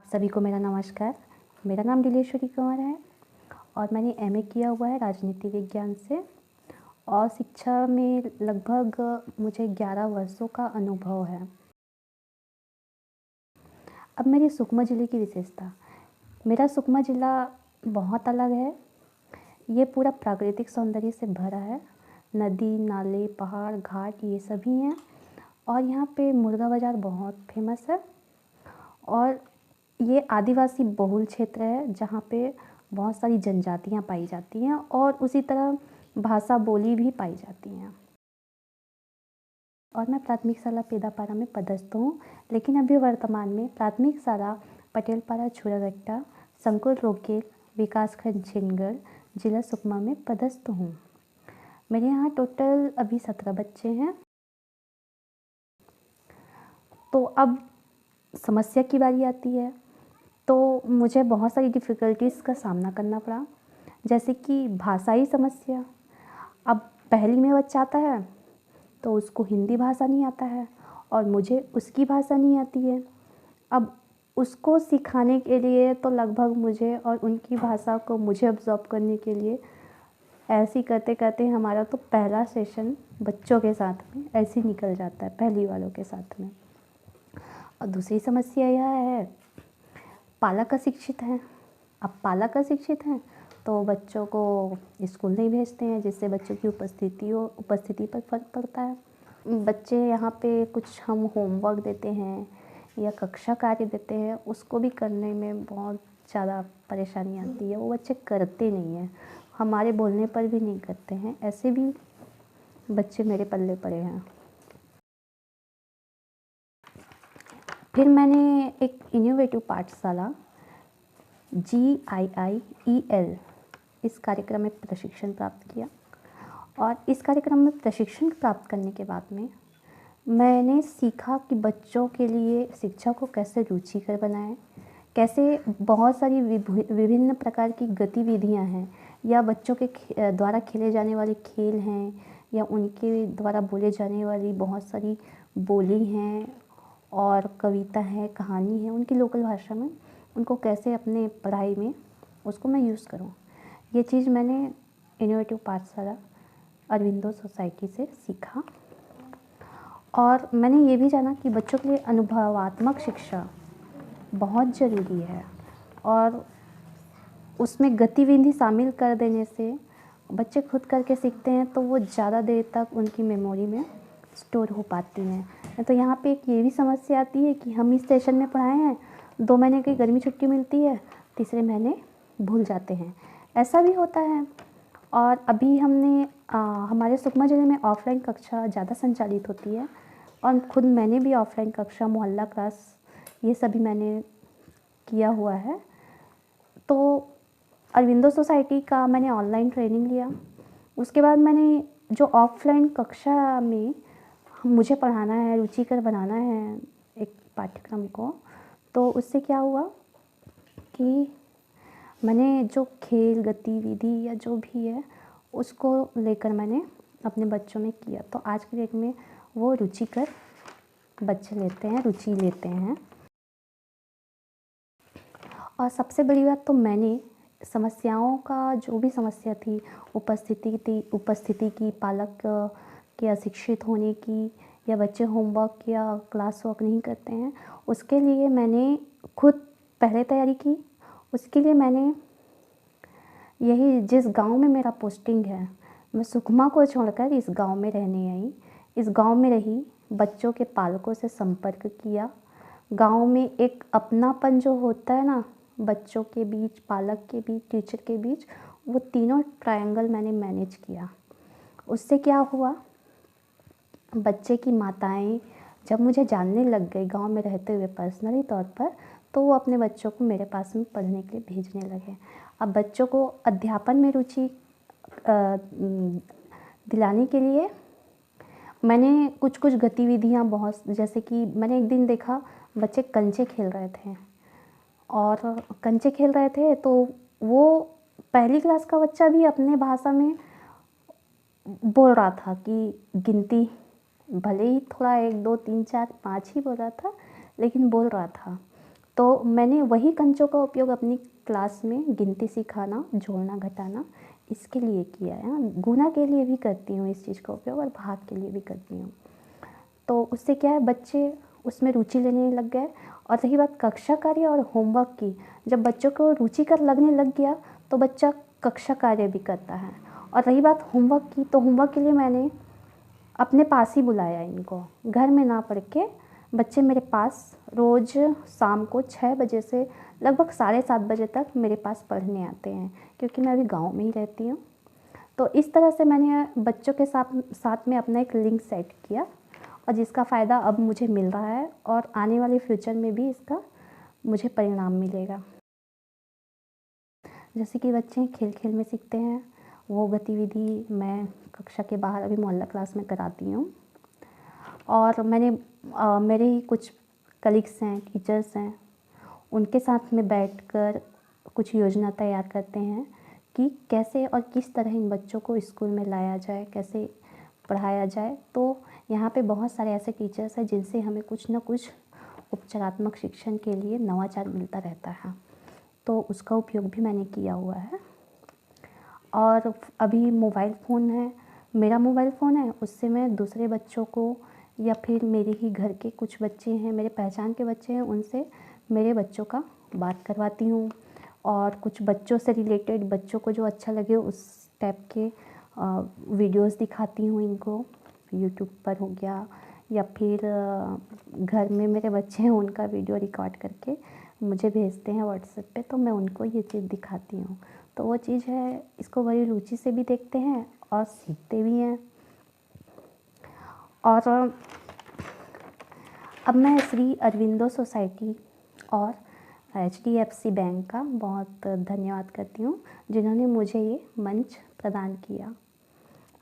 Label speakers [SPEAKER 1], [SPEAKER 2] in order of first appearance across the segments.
[SPEAKER 1] सभी को मेरा नमस्कार। मेरा नाम दिलेश्वरी कुमार है और मैंने एमए किया हुआ है राजनीति विज्ञान से और शिक्षा में लगभग मुझे 11 वर्षों का अनुभव है। अब मेरी सुकमा ज़िले की विशेषता। मेरा सुकमा ज़िला बहुत अलग है। ये पूरा प्राकृतिक सौंदर्य से भरा है। नदी, नाले, पहाड़, घाट ये सभी हैं और यहाँ पे मुर्गा बाज़ार बहुत फेमस है और ये आदिवासी बहुल क्षेत्र है जहाँ पे बहुत सारी जनजातियाँ पाई जाती हैं और उसी तरह भाषा बोली भी पाई जाती हैं। और मैं प्राथमिक शाला पेदापारा में पदस्थ हूँ, लेकिन अभी वर्तमान में प्राथमिक शाला पटेलपारा छुरागट्टा संकुल रोकेल विकासखंड छिंदगढ़ जिला सुकमा में पदस्थ हूँ। मेरे यहाँ टोटल अभी 17 बच्चे हैं। तो अब समस्या की बारी आती है, तो मुझे बहुत सारी डिफ़िकल्टीज़ का सामना करना पड़ा, जैसे कि भाषाई समस्या। अब पहली में बच्चा आता है तो उसको हिंदी भाषा नहीं आता है और मुझे उसकी भाषा नहीं आती है। अब उसको सिखाने के लिए तो लगभग मुझे और उनकी भाषा को मुझे अब्ज़ॉर्ब करने के लिए ऐसे ही करते करते हमारा तो पहला सेशन बच्चों के साथ में ऐसे ही निकल जाता है, पहली वालों के साथ में। और दूसरी समस्या यह है, पालक अशिक्षित हैं। अब पालक अशिक्षित हैं तो बच्चों को स्कूल नहीं भेजते हैं, जिससे बच्चों की उपस्थिति पर फ़र्क पड़ता है। बच्चे यहाँ पे कुछ हम होमवर्क देते हैं या कक्षा कार्य देते हैं, उसको भी करने में बहुत ज़्यादा परेशानी आती है। वो बच्चे करते नहीं हैं, हमारे बोलने पर भी नहीं करते हैं। ऐसे भी बच्चे मेरे पल्ले पड़े हैं। फिर मैंने एक इनोवेटिव पाठशाला GIIEL इस कार्यक्रम में प्रशिक्षण प्राप्त किया और इस कार्यक्रम में प्रशिक्षण प्राप्त करने के बाद में मैंने सीखा कि बच्चों के लिए शिक्षा को कैसे रुचिकर बनाएं, कैसे बहुत सारी विभिन्न प्रकार की गतिविधियां हैं या बच्चों के द्वारा खेले जाने वाले खेल हैं या उनके द्वारा बोले जाने वाली बहुत सारी बोली हैं और कविता है, कहानी है उनकी लोकल भाषा में, उनको कैसे अपने पढ़ाई में उसको मैं यूज़ करूँ। ये चीज़ मैंने इनोवेटिव पाठशाला अरविंदो सोसाइटी से सीखा और मैंने ये भी जाना कि बच्चों के लिए अनुभवात्मक शिक्षा बहुत ज़रूरी है और उसमें गतिविधि शामिल कर देने से बच्चे खुद करके सीखते हैं तो वो ज़्यादा देर तक उनकी मेमोरी में स्टोर हो पाती हैं। तो यहाँ पे एक ये भी समस्या आती है कि हम इस सेशन में पढ़ाए हैं, 2 महीने की गर्मी छुट्टी मिलती है, तीसरे महीने भूल जाते हैं, ऐसा भी होता है। और अभी हमने हमारे सुकमा ज़िले में ऑफलाइन कक्षा ज़्यादा संचालित होती है और खुद मैंने भी ऑफलाइन कक्षा, मोहल्ला क्लास ये सभी मैंने किया हुआ है। तो अरविंदो सोसाइटी का मैंने ऑनलाइन ट्रेनिंग लिया। उसके बाद मैंने जो ऑफलाइन कक्षा में मुझे पढ़ाना है, रुचिकर बनाना है एक पाठ्यक्रम को, तो उससे क्या हुआ कि मैंने जो खेल गतिविधि या जो भी है उसको लेकर मैंने अपने बच्चों में किया। तो आज के डेट में वो रुचिकर बच्चे लेते हैं, रुचि लेते हैं। और सबसे बड़ी बात तो मैंने समस्याओं का जो भी समस्या थी, उपस्थिति की, पालक के अशिक्षित होने की या बच्चे होमवर्क या क्लास वर्क नहीं करते हैं, उसके लिए मैंने खुद पहले तैयारी की। उसके लिए मैंने यही जिस गांव में मेरा पोस्टिंग है, मैं सुकमा को छोड़कर इस गांव में रहने आई। इस गांव में रही, बच्चों के पालकों से संपर्क किया। गांव में एक अपनापन जो होता है ना, बच्चों के बीच, पालक के बीच, टीचर के बीच, वो तीनों ट्रायंगल मैंने मैनेज किया। उससे क्या हुआ, बच्चे की माताएं जब मुझे जानने लग गई गांव में रहते हुए पर्सनली तौर पर, तो वो अपने बच्चों को मेरे पास में पढ़ने के लिए भेजने लगे। अब बच्चों को अध्यापन में रुचि दिलाने के लिए मैंने कुछ गतिविधियां बहुत, जैसे कि मैंने एक दिन देखा बच्चे कंचे खेल रहे थे और कंचे खेल रहे थे तो वो पहली क्लास का बच्चा भी अपने भाषा में बोल रहा था कि गिनती, भले ही थोड़ा 1 2 3 4 5 ही बोल रहा था, लेकिन बोल रहा था। तो मैंने वही कंचों का उपयोग अपनी क्लास में गिनती सिखाना, जोड़ना, घटाना इसके लिए किया है। गुणा के लिए भी करती हूँ इस चीज़ का उपयोग और भाग के लिए भी करती हूँ। तो उससे क्या है, बच्चे उसमें रुचि लेने लग गए। और रही बात कक्षा कार्य और होमवर्क की, जब बच्चों को रुचिकर लगने लग गया तो बच्चा कक्षा कार्य भी करता है। और रही बात होमवर्क की, तो होमवर्क के लिए मैंने अपने पास ही बुलाया इनको, घर में ना पढ़ के बच्चे मेरे पास रोज़ शाम को 6 बजे से लगभग 7:30 बजे तक मेरे पास पढ़ने आते हैं, क्योंकि मैं अभी गाँव में ही रहती हूँ। तो इस तरह से मैंने बच्चों के साथ में अपना एक लिंक सेट किया, और जिसका फ़ायदा अब मुझे मिल रहा है और आने वाले फ्यूचर में भी इसका मुझे परिणाम मिलेगा। जैसे कि बच्चे खेल खेल में सीखते हैं, वो गतिविधि मैं कक्षा के बाहर अभी मोहल्ला क्लास में कराती हूँ। और मेरे ही कुछ कलीग्स हैं, टीचर्स हैं, उनके साथ में बैठकर कुछ योजना तैयार करते हैं कि कैसे और किस तरह इन बच्चों को स्कूल में लाया जाए, कैसे पढ़ाया जाए। तो यहाँ पे बहुत सारे ऐसे टीचर्स हैं जिनसे हमें कुछ न कुछ उपचारात्मक शिक्षण के लिए नवाचार मिलता रहता है, तो उसका उपयोग भी मैंने किया हुआ है। और अभी मोबाइल फ़ोन है, मेरा मोबाइल फ़ोन है, उससे मैं दूसरे बच्चों को या फिर मेरे ही घर के कुछ बच्चे हैं, मेरे पहचान के बच्चे हैं, उनसे मेरे बच्चों का बात करवाती हूँ। और कुछ बच्चों से रिलेटेड, बच्चों को जो अच्छा लगे उस टाइप के वीडियोस दिखाती हूँ इनको, यूट्यूब पर हो गया, या फिर घर में मेरे बच्चे हैं उनका वीडियो रिकॉर्ड करके मुझे भेजते हैं व्हाट्सएप पे, तो मैं उनको ये चीज़ दिखाती हूँ। तो वो चीज़ है, इसको बड़ी रुचि से भी देखते हैं और सीखते भी हैं। और अब मैं श्री अरविंदो सोसाइटी और HDFC बैंक का बहुत धन्यवाद करती हूँ, जिन्होंने मुझे ये मंच प्रदान किया।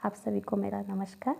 [SPEAKER 1] आप सभी को मेरा नमस्कार।